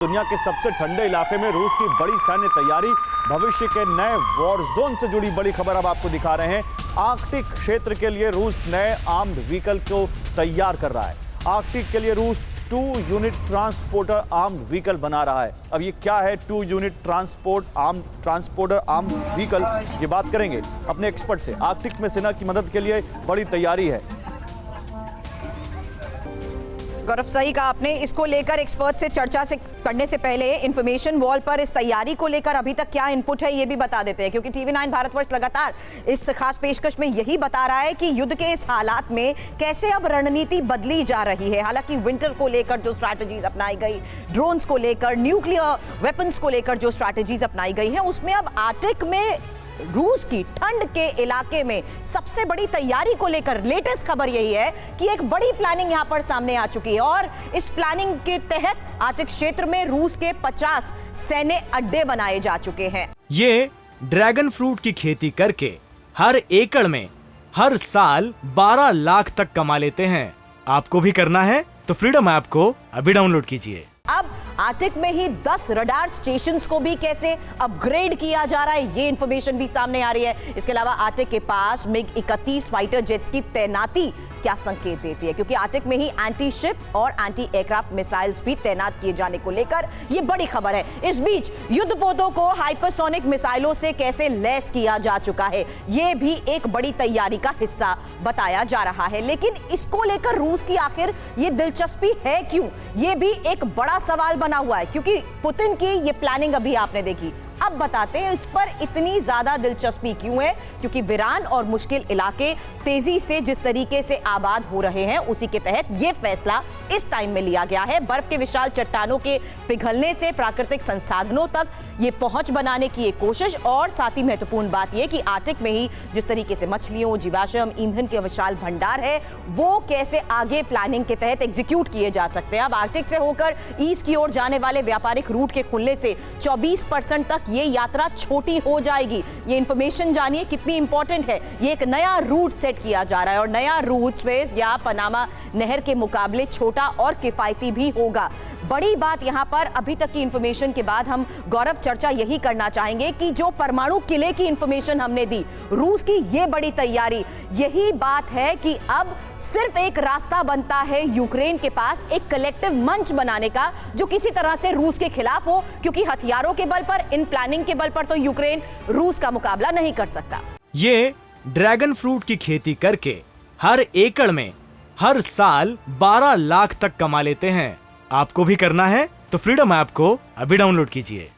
दुनिया के सबसे ठंडे इलाके में रूस की बड़ी सैन्य तैयारी, भविष्य के नए वॉर जोन से जुड़ी बड़ी खबर अब आपको दिखा रहे हैं। आर्कटिक क्षेत्र के लिए रूस नए आर्म्ड व्हीकल को तैयार कर रहा है। आर्कटिक के लिए रूस 2 यूनिट ट्रांसपोर्टर आर्म्ड व्हीकल बना रहा है। अब ये क्या है 2 यूनिट ट्रांसपोर्टर आर्म्ड व्हीकल, ये बात करेंगे अपने एक्सपर्ट से। आर्कटिक में सेना की मदद के लिए बड़ी तैयारी है। गौरव, सही कहा आपने। इसको लेकर एक्सपर्ट से चर्चा करने से पहले इंफॉर्मेशन वॉल पर इस तैयारी को लेकर अभी तक क्या इनपुट है ये भी बता देते हैं, क्योंकि टीवी 9 भारतवर्ष लगातार इस खास पेशकश में यही बता रहा है कि युद्ध के इस हालात में कैसे अब रणनीति बदली जा रही है। हालांकि विंटर को लेकर जो स्ट्रैटेजीज अपनाई गई, ड्रोन्स को लेकर, न्यूक्लियर वेपन्स को लेकर जो स्ट्रैटेजीज अपनाई गई हैं, उसमें अब आर्कटिक में रूस की ठंड के इलाके में सबसे बड़ी तैयारी को लेकर लेटेस्ट खबर यही है कि एक बड़ी प्लानिंग यहां पर सामने आ चुकी है और इस प्लानिंग के तहत आर्कटिक क्षेत्र में रूस के 50 सैन्य अड्डे बनाए जा चुके हैं। ये ड्रैगन फ्रूट की खेती करके हर एकड़ में हर साल 12 लाख तक कमा लेते हैं। आपको भी करना है तो फ्रीडम ऐप को अभी डाउनलोड कीजिए। अब आर्कटिक में ही 10 रडार स्टेशंस को भी कैसे अपग्रेड किया जा रहा है, ये इंफॉर्मेशन भी सामने आ रही है। इसके अलावा आर्कटिक के पास MiG-31 फाइटर जेट्स की तैनाती क्या संकेत देती है, क्योंकि आर्कटिक में ही एंटी शिप और एंटी एयरक्राफ्ट मिसाइल्स भी तैनात किए जाने को लेकर ये बड़ी खबर है। इस बीच युद्धपोतों को हाइपरसोनिक मिसाइलों से कैसे लैस किया जा चुका है, ये भी एक बड़ी तैयारी का हिस्सा बताया जा रहा है। लेकिन इसको लेकर रूस की आखिर ये दिलचस्पी है क्यों, ये भी एक बड़ा सवाल बना हुआ है, क्योंकि पुतिन की ये प्लानिंग अभी आपने देखी। अब बताते हैं इस पर इतनी ज्यादा दिलचस्पी क्यों है, क्योंकि वीरान और मुश्किल इलाके तेजी से जिस तरीके से आबाद हो रहे हैं, उसी के तहत यह फैसला इस टाइम में लिया गया है। बर्फ के विशाल चट्टानों के पिघलने से प्राकृतिक संसाधनों तक ये पहुंच बनाने की एक कोशिश, और साथ ही महत्वपूर्ण बात यह कि आर्कटिक में ही जिस तरीके से मछलियों, जीवाश्म ईंधन के विशाल भंडार है, वो कैसे आगे प्लानिंग के तहत एग्जीक्यूट किए जा सकते हैं। अब आर्कटिक से होकर ईस्ट की ओर जाने वाले व्यापारिक रूट के खुलने से 24% तक ये यात्रा छोटी हो जाएगी। ये इंफॉर्मेशन जानिए कितनी इंपॉर्टेंट है। ये एक नया रूट सेट किया जा रहा है और नया रूट स्वेज या पनामा नहर के मुकाबले छोटा और किफायती भी होगा। बड़ी बात यहां पर अभी तक की इंफॉर्मेशन के बाद हम गौरव चर्चा यही करना चाहेंगे कि जो परमाणु किले की इंफॉर्मेशन हमने दी, रूस की ये बड़ी तैयारी, यही बात है कि अब सिर्फ एक रास्ता बनता है यूक्रेन के पास एक कलेक्टिव मंच बनाने का जो किसी तरह से रूस के खिलाफ हो, क्योंकि हथियारों के बल पर, इन प्लानिंग के बल पर तो यूक्रेन रूस का मुकाबला नहीं कर सकता। ये ड्रैगन फ्रूट की खेती करके हर एकड़ में हर साल 12 लाख तक कमा लेते हैं। आपको भी करना है तो फ्रीडम ऐप को अभी डाउनलोड कीजिए।